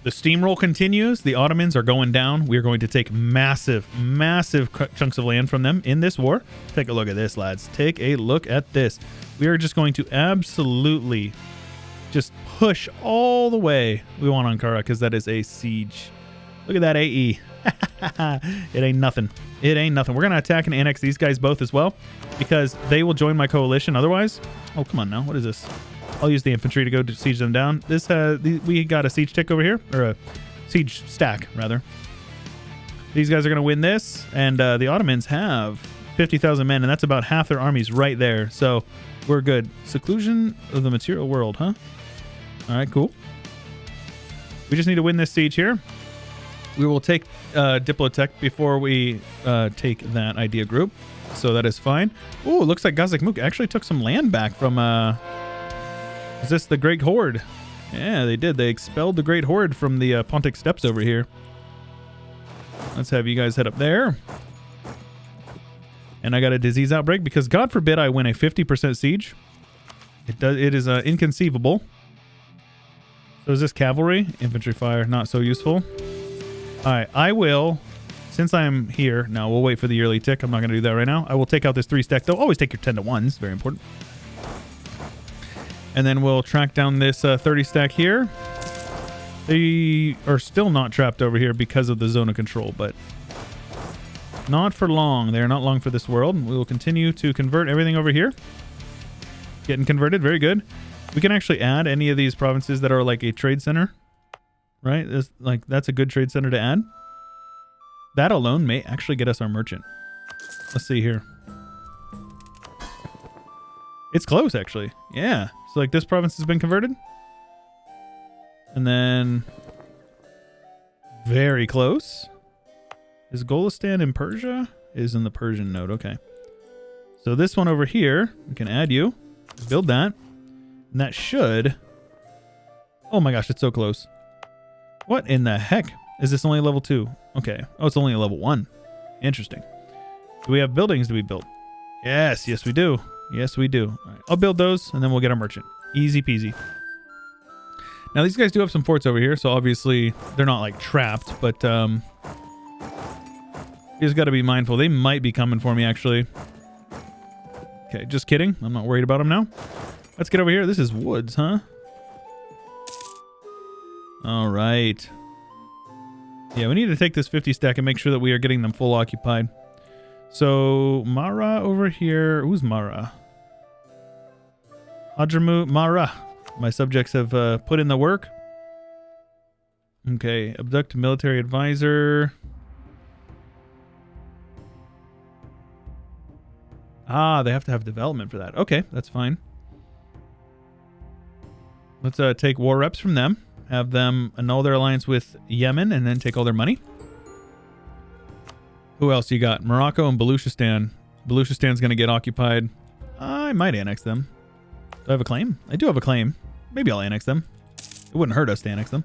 The steamroll continues. The Ottomans are going down. We are going to take massive chunks of land from them in this war. Take a look at this, lads. Take a look at this. We are just going to absolutely just push all the way. We want Ankara because that is a siege. Look at that AE. It ain't nothing. It ain't nothing. We're going to attack and annex these guys both as well because they will join my coalition otherwise. Oh, come on now. What is this? I'll use the infantry to go to siege them down. This we got a siege tick over here, or a siege stack rather. These guys are going to win this, and the Ottomans have 50,000 men, and that's about half their armies right there. So we're good. Seclusion of the material world, huh? All right, cool. We just need to win this siege here. We will take Diplotech before we take that idea group, so that is fine. Oh, it looks like Gazakmuk actually took some land back from. Is this the Great Horde? Yeah, they did. They expelled the Great Horde from the Pontic Steppes over here. Let's have you guys head up there. And I got a disease outbreak because God forbid I win a 50% siege. It is inconceivable. So is this cavalry? Infantry fire, not so useful. All right, I will, since I'm here, now we'll wait for the yearly tick. I'm not going to do that right now. I will take out this 3 stack. Though always take your 10 to 1s. Very important. And then we'll track down this 30 stack here. They are still not trapped over here because of the zone of control, but not for long. They are not long for this world. We will continue to convert everything over here. Getting converted. Very good. We can actually add any of these provinces that are like a trade center, right? That's a good trade center to add. That alone may actually get us our merchant. Let's see here. It's close, actually. Yeah. So, like, this province has been converted. And then... very close. Is Golistan in Persia? Is in the Persian node. Okay. So, this one over here, we can add you. Build that. And that should... oh my gosh, it's so close. What in the heck? Is this only level 2? Okay. Oh, it's only a level 1. Interesting. Do we have buildings to be built? Yes, yes we do. Yes, we do. All right, I'll build those, and then we'll get our merchant. Easy peasy. Now, these guys do have some forts over here, so obviously they're not, like, trapped, but you just got to be mindful. They might be coming for me, actually. Okay, just kidding. I'm not worried about them now. Let's get over here. This is woods, huh? All right. Yeah, we need to take this 50 stack and make sure that we are getting them full occupied. So, Mara over here. Who's Mara? Hadramut Mara. My subjects have put in the work. Okay, abduct military advisor. Ah, they have to have development for that. Okay, that's fine. Let's take war reps from them. Have them annul their alliance with Yemen and then take all their money. Who else you got? Morocco and Baluchistan. Baluchistan's going to get occupied. I might annex them. Do I have a claim? I do have a claim. Maybe I'll annex them. It wouldn't hurt us to annex them.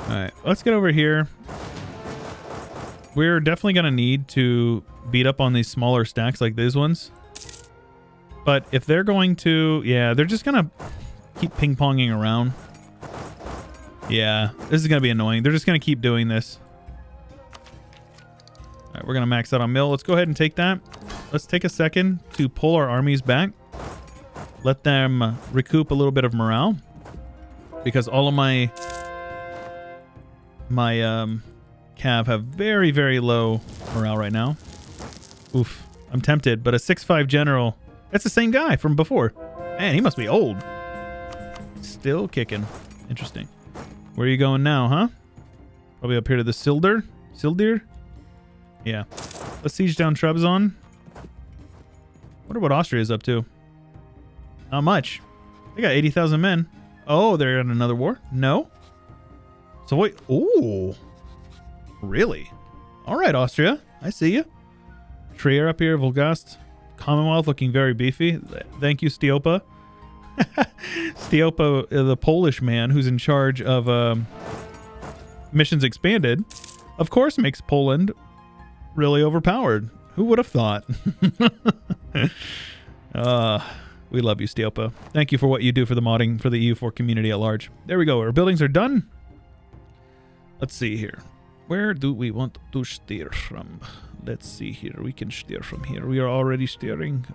Alright, let's get over here. We're definitely going to need to beat up on these smaller stacks like these ones. But if they're going to... yeah, they're just going to keep ping-ponging around. Yeah, this is going to be annoying. They're just going to keep doing this. All right, we're going to max out on mill. Let's go ahead and take that. Let's take a second to pull our armies back. Let them recoup a little bit of morale. Because all of my cav have very, very low morale right now. Oof. I'm tempted, but a 6'5 general. That's the same guy from before. Man, he must be old. Still kicking. Interesting. Where are you going now, huh? Probably up here to the Sildir? Yeah. Let's siege down Trebizond. Wonder what Austria is up to. Not much. They got 80,000 men. Oh, they're in another war? No. So wait. Ooh. Really? All right, Austria. I see you. Trier up here, Volgast. Commonwealth looking very beefy. Thank you, Stiopa. Stiopa, the Polish man who's in charge of missions expanded, of course makes Poland really overpowered. Who would have thought? We love you, Stiopa. Thank you for what you do for the modding for the EU4 community at large. There we go. Our buildings are done. Let's see here. Where do we want to steer from? Let's see here. We can steer from here. We are already steering.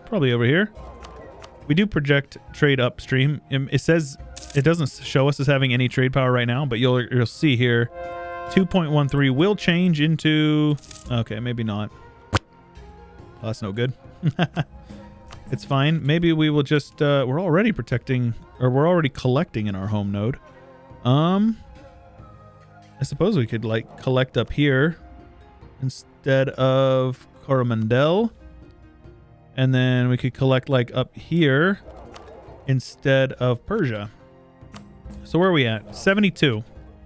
Probably over here. We do project trade upstream. It says it doesn't show us as having any trade power right now, but you'll see here 2.13 will change into... Okay, maybe not. Oh, that's no good. It's fine. Maybe we will just... we're already protecting... Or we're already collecting in our home node. I suppose we could, like, collect up here instead of Coromandel. And then we could collect, like, up here instead of Persia. So where are we at? 72.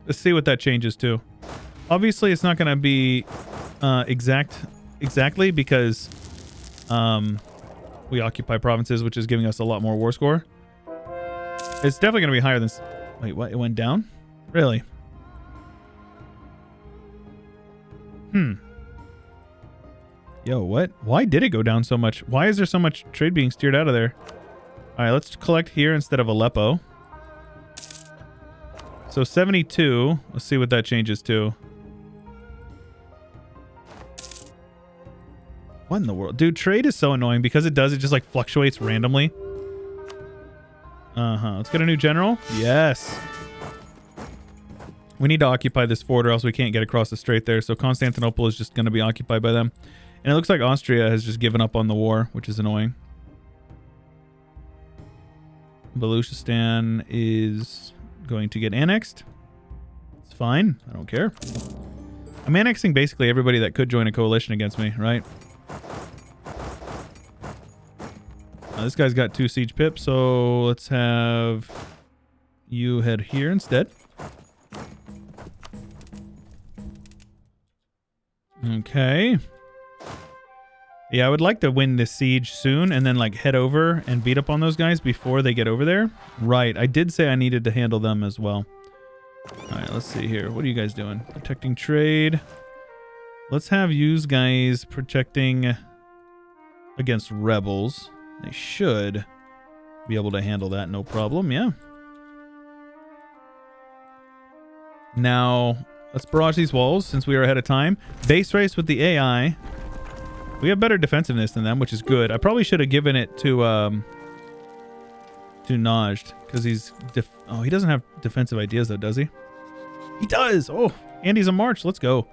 Let's see what that changes to. Obviously, it's not going to be exactly because we occupy provinces, which is giving us a lot more war score. It's definitely going to be higher than... Wait, what? It went down? Really? Yo, what? Why did it go down so much? Why is there so much trade being steered out of there? All right, let's collect here instead of Aleppo. So 72. Let's see what that changes to. What in the world? Dude, trade is so annoying because it just like fluctuates randomly. Let's get a new general. Yes. We need to occupy this fort or else we can't get across the strait there. So Constantinople is just going to be occupied by them. And it looks like Austria has just given up on the war, which is annoying. Baluchistan is going to get annexed. It's fine. I don't care. I'm annexing basically everybody that could join a coalition against me, right? This guy's got 2 siege pips, so let's have you head here instead. Okay. Yeah, I would like to win this siege soon and then like head over and beat up on those guys before they get over there. Right. I did say I needed to handle them as well. All right, let's see here. What are you guys doing? Protecting trade. Let's have you guys protecting against rebels. They should be able to handle that, no problem. Yeah. Now, let's barrage these walls since we are ahead of time. Base race with the AI. We have better defensiveness than them, which is good. I probably should have given it to Najd because he's... Oh, he doesn't have defensive ideas though, does he? He does! Oh, Andy's a march. Let's go.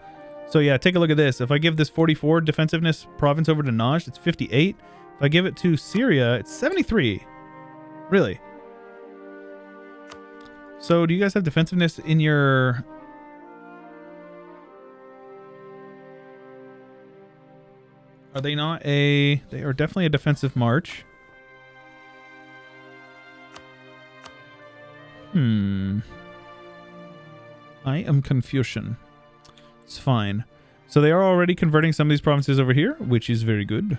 So yeah, take a look at this. If I give this 44 defensiveness province over to Najd, it's 58. If I give it to Syria, it's 73. Really? So do you guys have defensiveness in your... Are they not a... They are definitely a defensive march. I am Confucian. It's fine. So they are already converting some of these provinces over here, which is very good.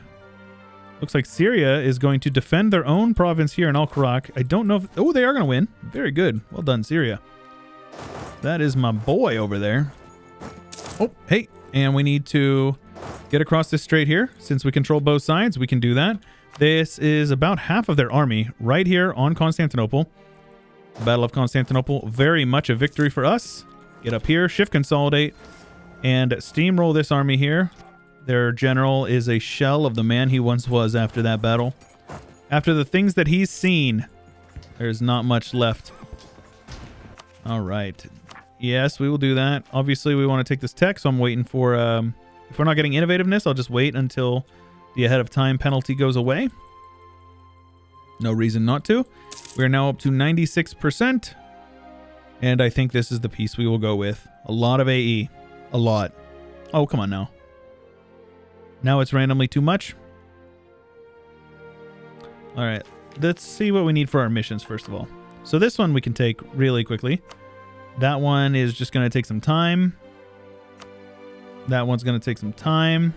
Looks like Syria is going to defend their own province here in Al-Qarak. I don't know if... Oh, they are going to win. Very good. Well done, Syria. That is my boy over there. Oh, hey. And we need to get across this strait here. Since we control both sides, we can do that. This is about half of their army right here on Constantinople. Battle of Constantinople. Very much a victory for us. Get up here, shift consolidate, and steamroll this army here. Their general is a shell of the man he once was after that battle. After the things that he's seen, there's not much left. All right. Yes, we will do that. Obviously, we want to take this tech, so I'm waiting for... if we're not getting innovativeness, I'll just wait until the ahead of time penalty goes away. No reason not to. We're now up to 96%. And I think this is the piece we will go with. A lot of AE. A lot. Oh, come on now. Now it's randomly too much. All right. Let's see what we need for our missions, first of all. So this one we can take really quickly. That one is just going to take some time. That one's going to take some time.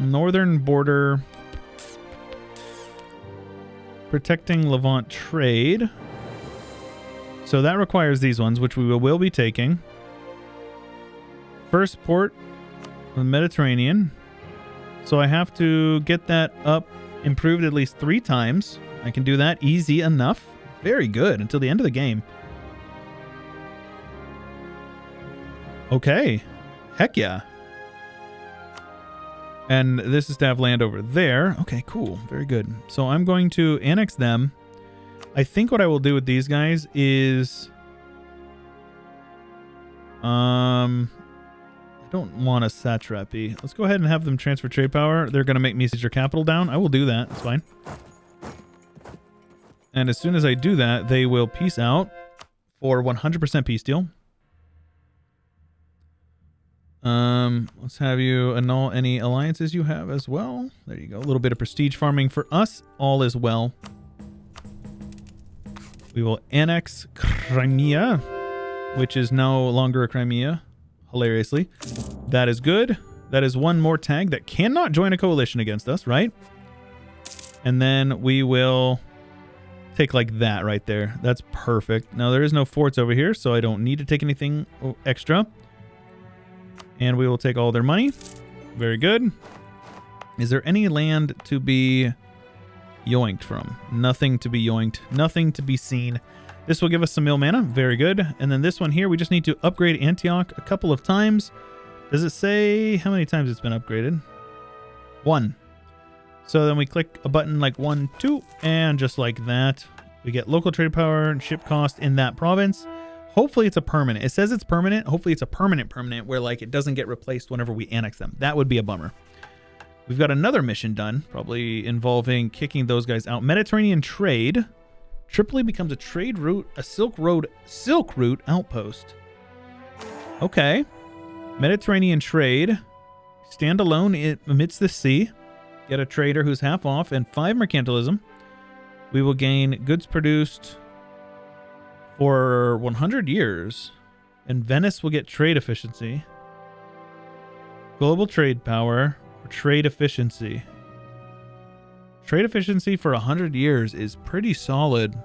Northern border. Protecting Levant trade. So that requires these ones, which we will be taking. First port, the Mediterranean. So I have to get that up, improved at least 3 times. I can do that easy enough. Very good until the end of the game. Okay. Heck yeah. And this is to have land over there. Okay, cool. Very good. So I'm going to annex them. I think what I will do with these guys is... I don't want a satrapy. Let's go ahead and have them transfer trade power. They're going to make me siege their capital down. I will do that. It's fine. And as soon as I do that, they will peace out for 100% peace deal. Let's have you annul any alliances you have as well. There you go. A little bit of prestige farming for us. All is well. We will annex Crimea, which is no longer a Crimea. Hilariously. That is good. That is one more tag that cannot join a coalition against us, right? And then we will take like that right there. That's perfect. Now there is no forts over here, so I don't need to take anything extra. And we will take all their money. Very good. Is there any land to be yoinked from? Nothing to be yoinked. Nothing to be seen. This will give us some mill mana. Very good. And then this one here, we just need to upgrade Antioch a couple of times. Does it say how many times it's been upgraded? 1. So then we click a button like 1, 2, and just like that, we get local trade power and ship cost in that province. Hopefully it's a permanent. It says it's permanent. Hopefully it's a permanent where like it doesn't get replaced whenever we annex them. That would be a bummer. We've got another mission done, probably involving kicking those guys out. Mediterranean trade. Tripoli becomes a trade route, a Silk Route outpost. Okay. Mediterranean trade. Stand alone amidst the sea. Get a trader who's half off and 5 mercantilism. We will gain goods produced for 100 years. And Venice will get trade efficiency. Global trade power or trade efficiency. Trade efficiency for 100 years is pretty solid.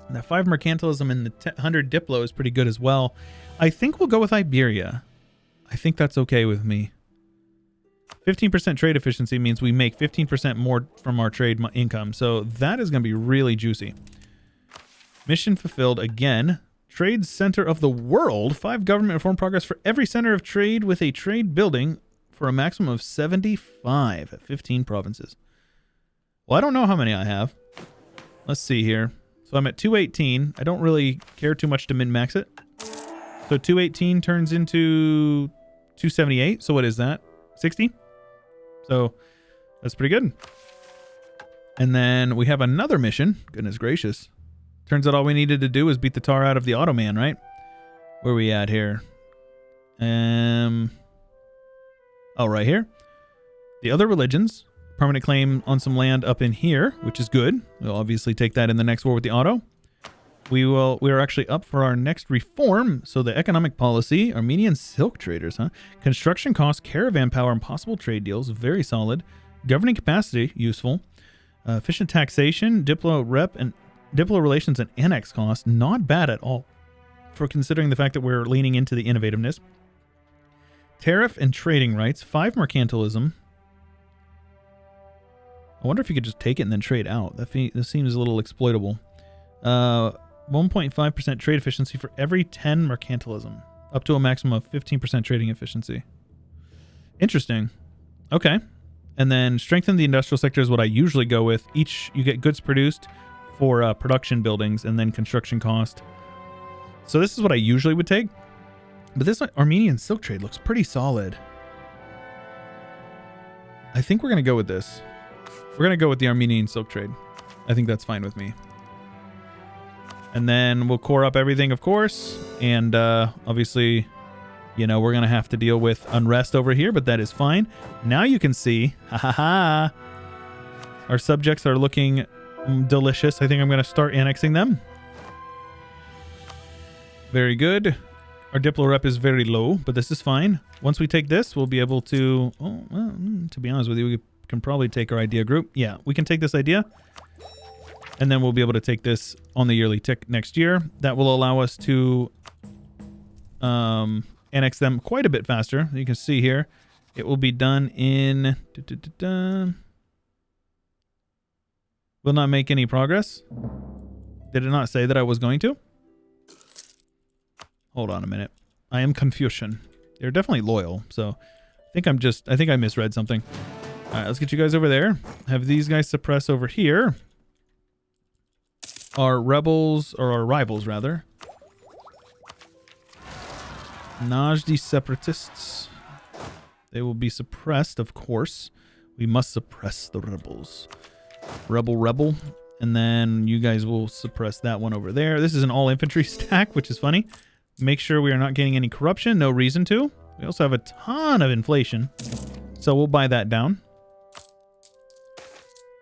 And that 5 mercantilism and the 100 diplo is pretty good as well. I think we'll go with Iberia. I think that's okay with me. 15% trade efficiency means we make 15% more from our trade income. So that is going to be really juicy. Mission fulfilled again. Trade center of the world. 5 government reform progress for every center of trade with a trade building for a maximum of 75 at 15 provinces. Well, I don't know how many I have. Let's see here. So I'm at 218. I don't really care too much to min-max it. So 218 turns into 278. So what is that? 60? So that's pretty good. And then we have another mission. Goodness gracious. Turns out all we needed to do was beat the tar out of the Ottoman, right? Where are we at here? Oh, right here. The other religions. Permanent claim on some land up in here, which is good. We'll obviously take that in the next war with the Otto. We are actually up for our next reform. So the economic policy, Armenian silk traders, huh? Construction costs, caravan power, and possible trade deals, very solid. Governing capacity, useful. Efficient taxation, diplo relations, and annex costs, not bad at all for considering the fact that we're leaning into the innovativeness. Tariff and trading rights, 5 mercantilism. I wonder if you could just take it and then trade out. That seems a little exploitable. 1.5% trade efficiency for every 10 mercantilism. Up to a maximum of 15% trading efficiency. Interesting. Okay. And then strengthen the industrial sector is what I usually go with. You get goods produced for production buildings and then construction cost. So this is what I usually would take. But this Armenian silk trade looks pretty solid. I think we're going to go with this. We're going to go with the Armenian silk trade. I think that's fine with me. And then we'll core up everything, of course. And obviously, you know, we're going to have to deal with unrest over here, but that is fine. Now you can see, our subjects are looking delicious. I think I'm going to start annexing them. Very good. Our diplo rep is very low, but this is fine. Once we take this, we'll be able to... Oh, well, to be honest with you, we can probably take our idea group. Yeah, we can take this idea. And then we'll be able to take this on the yearly tick next year. That will allow us to annex them quite a bit faster. You can see here, it will be done in... Will not make any progress. Did it not say that I was going to? Hold on a minute. I am Confucian. They're definitely loyal, so I think I misread something. All right, let's get you guys over there. Have these guys suppress over here. Our rebels, or our rivals, rather. Najdi separatists. They will be suppressed, of course. We must suppress the rebels. Rebel. And then you guys will suppress that one over there. This is an all-infantry stack, which is funny. Make sure we are not getting any corruption. No reason to. We also have a ton of inflation. So we'll buy that down.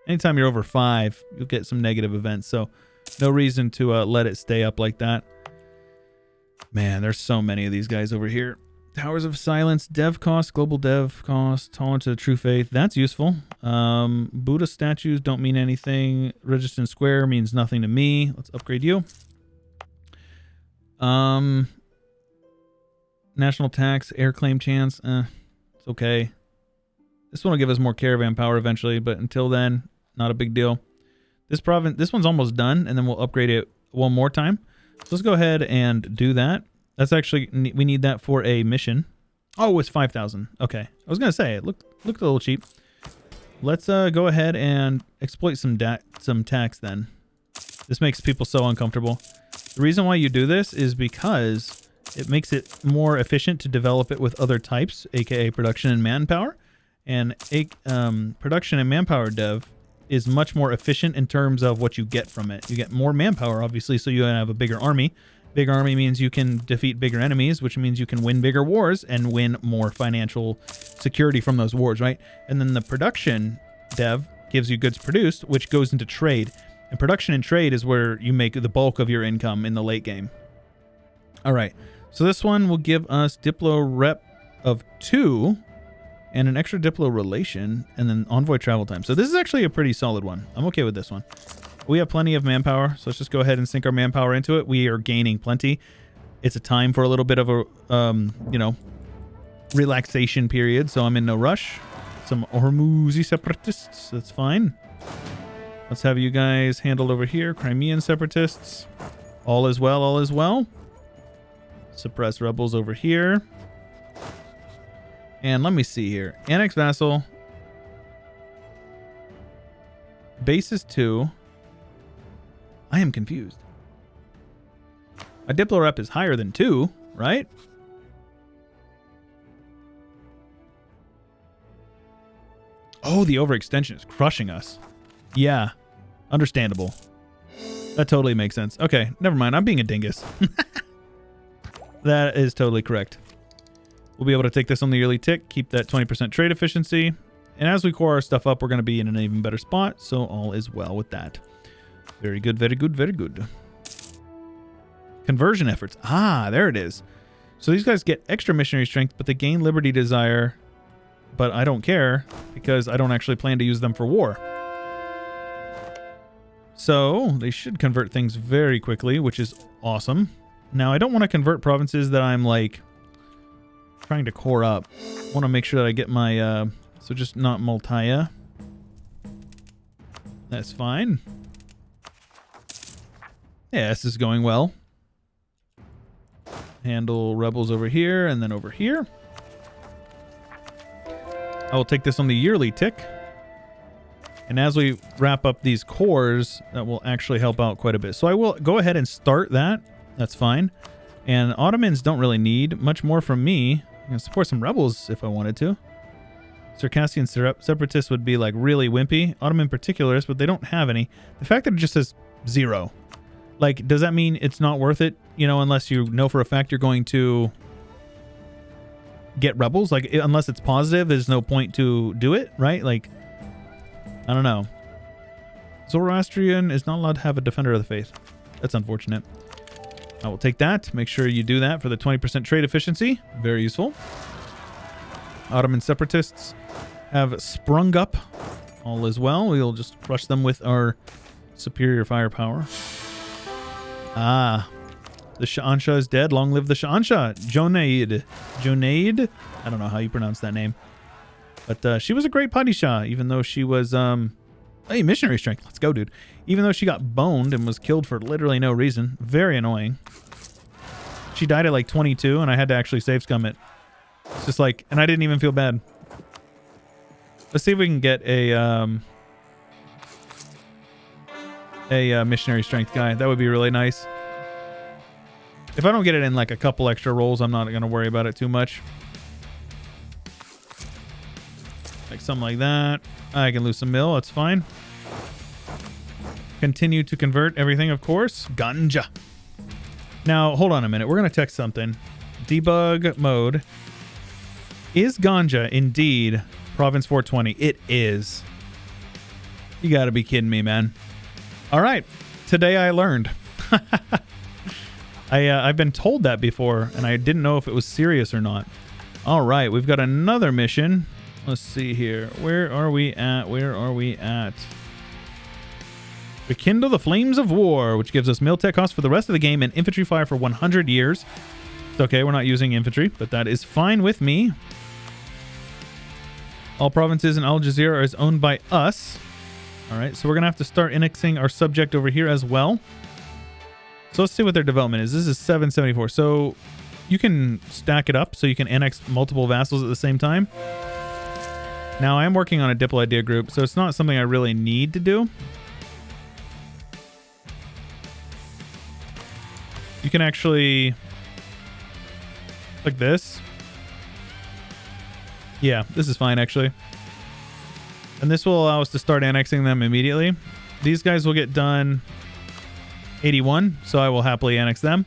Anytime you're over 5, you'll get some negative events. So no reason to let it stay up like that. Man, there's so many of these guys over here. Towers of Silence, dev cost, global dev cost, tolerant to the true faith. That's useful. Buddha statues don't mean anything. Resistance Square means nothing to me. Let's upgrade you. National tax, air claim chance. It's okay. This one will give us more caravan power eventually, but until then, not a big deal. This one's almost done, and then we'll upgrade it one more time. So let's go ahead and do that. That's actually, we need that for a mission. Oh, it's 5,000. Okay. I was going to say, it looked a little cheap. Let's go ahead and exploit some tax then. This makes people so uncomfortable. The reason why you do this is because it makes it more efficient to develop it with other types, aka production and manpower. And production and manpower dev is much more efficient in terms of what you get from it. You get more manpower, obviously, so you have a bigger army. Big army means you can defeat bigger enemies, which means you can win bigger wars and win more financial security from those wars, right? And then the production dev gives you goods produced, which goes into trade. And production and trade is where you make the bulk of your income in the late game. All right, so this one will give us Diplo rep of 2 and an extra Diplo relation and then envoy travel time. So this is actually a pretty solid one. I'm okay with this one. We have plenty of manpower, so let's just go ahead and sink our manpower into it. We are gaining plenty. It's a time for a little bit of a, relaxation period, so I'm in no rush. Some Hormuzi separatists, that's fine. Let's have you guys handled over here. Crimean separatists. All is well, all is well. Suppress rebels over here. And let me see here. Annex vassal. Base is 2. I am confused. A Diplo rep is higher than 2, right? Oh, the overextension is crushing us. Yeah, understandable. That totally makes sense. Okay, never mind. I'm being a dingus. That is totally correct. We'll be able to take this on the yearly tick, keep that 20% trade efficiency. And as we core our stuff up, we're going to be in an even better spot. So all is well with that. Very good, very good, very good. Conversion efforts. Ah, there it is. So these guys get extra missionary strength, but they gain liberty desire. But I don't care because I don't actually plan to use them for war. So they should convert things very quickly, which is awesome. Now I don't want to convert provinces that I'm like trying to core up. I want to make sure that I get my, so just not Maltaya. That's fine. Yeah, this is going well. Handle rebels over here and then over here. I will take this on the yearly tick. And as we wrap up these cores, that will actually help out quite a bit. So I will go ahead and start that. That's fine. And Ottomans don't really need much more from me. I can support some rebels if I wanted to. Circassian separatists would be like really wimpy. Ottoman particularists, but they don't have any. The fact that it just says 0. Like, does that mean it's not worth it? You know, unless you know for a fact you're going to get rebels. Like, unless it's positive, there's no point to do it, right? Like, I don't know. Zoroastrian is not allowed to have a defender of the faith. That's unfortunate. I will take that. Make sure you do that for the 20% trade efficiency. Very useful. Ottoman separatists have sprung up. All is well. We'll just crush them with our superior firepower. Ah, the Sha'ansha is dead. Long live the Sha'ansha. Jonaid. I don't know how you pronounce that name. But she was a great Padishah, even though she was, hey, missionary strength. Let's go, dude. Even though she got boned and was killed for literally no reason. Very annoying. She died at like 22, and I had to actually save scum it. It's just like, and I didn't even feel bad. Let's see if we can get a missionary strength guy. That would be really nice. If I don't get it in like a couple extra rolls, I'm not going to worry about it too much. Like something like that. I can lose some mill. That's fine. Continue to convert everything, of course. Ganja. Now, hold on a minute. We're going to text something. Debug mode. Is ganja indeed province 420? It is. You got to be kidding me, man. All right. Today I learned. I've been told that before, and I didn't know if it was serious or not. All right. We've got another mission. Let's see here. Where are we at? Where are we at? Rekindle the Flames of War, which gives us mil-tech cost for the rest of the game and infantry fire for 100 years. It's okay, we're not using infantry, but that is fine with me. All provinces in Al Jazeera is owned by us. All right, so we're going to have to start annexing our subject over here as well. So let's see what their development is. This is 774. So you can stack it up so you can annex multiple vassals at the same time. Now, I am working on a Diplo idea group, so it's not something I really need to do. You can actually like this. Yeah, this is fine actually. And this will allow us to start annexing them immediately. These guys will get done 81, so I will happily annex them.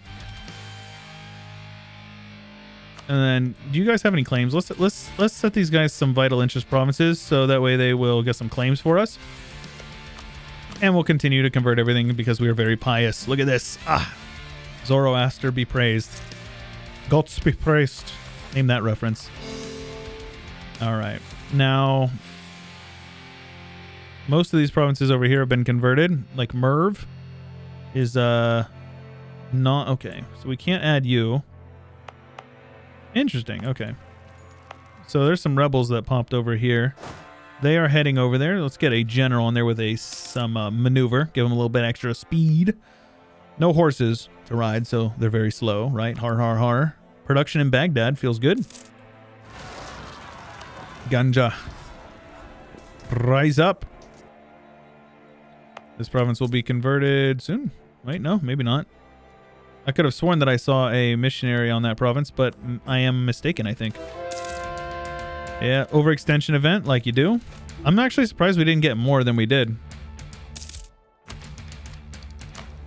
And then, do you guys have any claims? Let's set these guys some vital interest provinces, so that way they will get some claims for us. And we'll continue to convert everything because we are very pious. Look at this. Ah, Zoroaster be praised. Gods be praised. Name that reference. All right. Now, most of these provinces over here have been converted. Like Merv is not okay. So we can't add you. Interesting. Okay. So there's some rebels that popped over here. They are heading over there. Let's get a general in there with some maneuver. Give them a little bit extra speed. No horses to ride, so they're very slow, right? Har, har, har. Production in Baghdad feels good. Ganja. Rise up. This province will be converted soon. Wait, no, maybe not. I could have sworn that I saw a missionary on that province, but I am mistaken, I think. Yeah, overextension event like you do. I'm actually surprised we didn't get more than we did.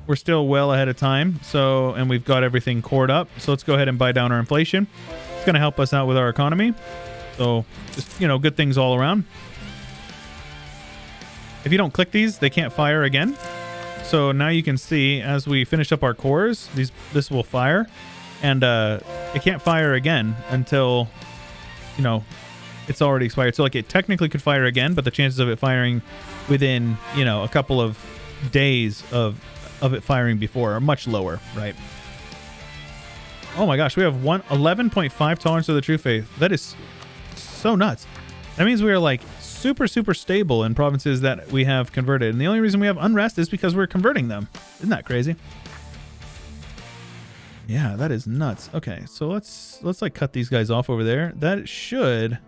We're still well ahead of time, so, and we've got everything cored up. So let's go ahead and buy down our inflation. It's going to help us out with our economy. So, just, you know, good things all around. If you don't click these, they can't fire again. So now you can see as we finish up our cores, this will fire, and it can't fire again until, you know, it's already expired. So like it technically could fire again, but the chances of it firing within, you know, a couple of days of it firing before are much lower, right? Oh my gosh, we have 11.5 tolerance of the true faith. That is so nuts. That means we are like super stable in provinces that we have converted, and the only reason we have unrest is because we're converting them. Isn't that crazy? Yeah, that is nuts. Okay, so let's like cut these guys off over there. That should,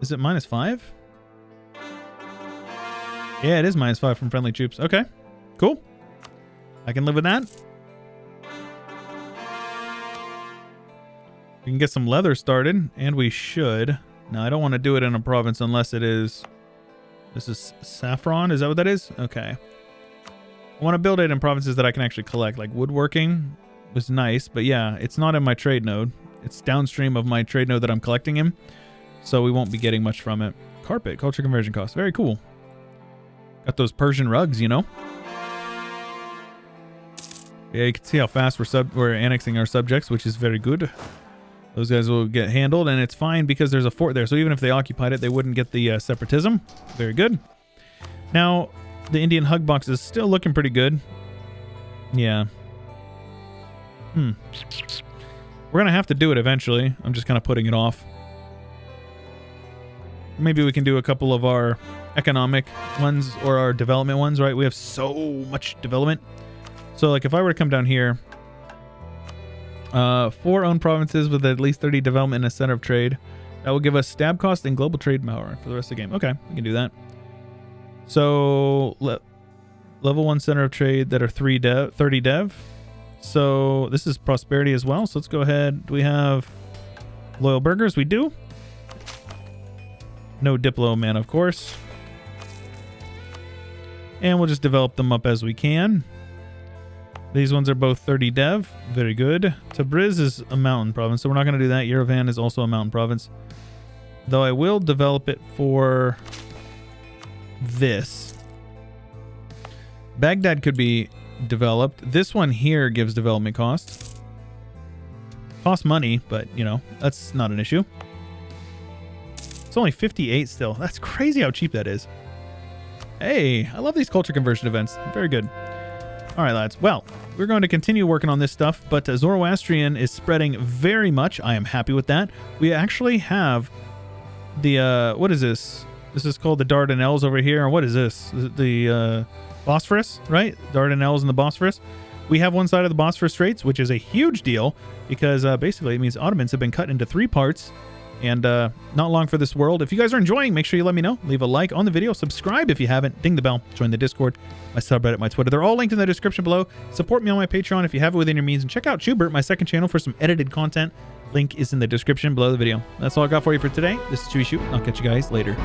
is it -5? Yeah, it is -5 from friendly troops. Okay, cool. I can live with that. We can get some leather started, and we should. Now, I don't want to do it in a province unless it is... This is saffron? Is that what that is? Okay. I want to build it in provinces that I can actually collect. Like woodworking was nice, but yeah, it's not in my trade node. It's downstream of my trade node that I'm collecting in, so we won't be getting much from it. Carpet, culture conversion cost. Very cool. Got those Persian rugs, you know? Yeah, you can see how fast we're annexing our subjects, which is very good. Those guys will get handled, and it's fine because there's a fort there. So even if they occupied it, they wouldn't get the separatism. Very good. Now, the Indian hug box is still looking pretty good. Yeah. We're going to have to do it eventually. I'm just kind of putting it off. Maybe we can do a couple of our economic ones or our development ones, right? We have so much development. So, like, if I were to come down here, 4 owned provinces with at least 30 development and a center of trade. That will give us stab cost and global trade power for the rest of the game. Okay, we can do that. So level 1 center of trade that are 30 dev. So this is prosperity as well. So let's go ahead. Do we have loyal burgers? We do. No Diplo man, of course. And we'll just develop them up as we can. These ones are both 30 dev. Very good. Tabriz is a mountain province, so we're not going to do that. Yerevan is also a mountain province. Though I will develop it for this. Baghdad could be developed. This one here gives development costs. Costs money, but, you know, that's not an issue. It's only 58 still. That's crazy how cheap that is. Hey, I love these culture conversion events. Very good. All right, lads. Well, we're going to continue working on this stuff, but Zoroastrian is spreading very much. I am happy with that. We actually have the, what is this? This is called the Dardanelles over here. What is this? The Bosporus, right? Dardanelles and the Bosporus. We have one side of the Bosporus Straits, which is a huge deal because basically it means Ottomans have been cut into 3 parts. And not long for this world. If you guys are enjoying, make sure you let me know. Leave a like on the video. Subscribe if you haven't. Ding the bell. Join the Discord, my subreddit, my Twitter. They're all linked in the description below. Support me on my Patreon if you have it within your means. And check out Chewyshoot, my second channel, for some edited content. Link is in the description below the video. That's all I got for you for today. This is Chewyshoot. I'll catch you guys later.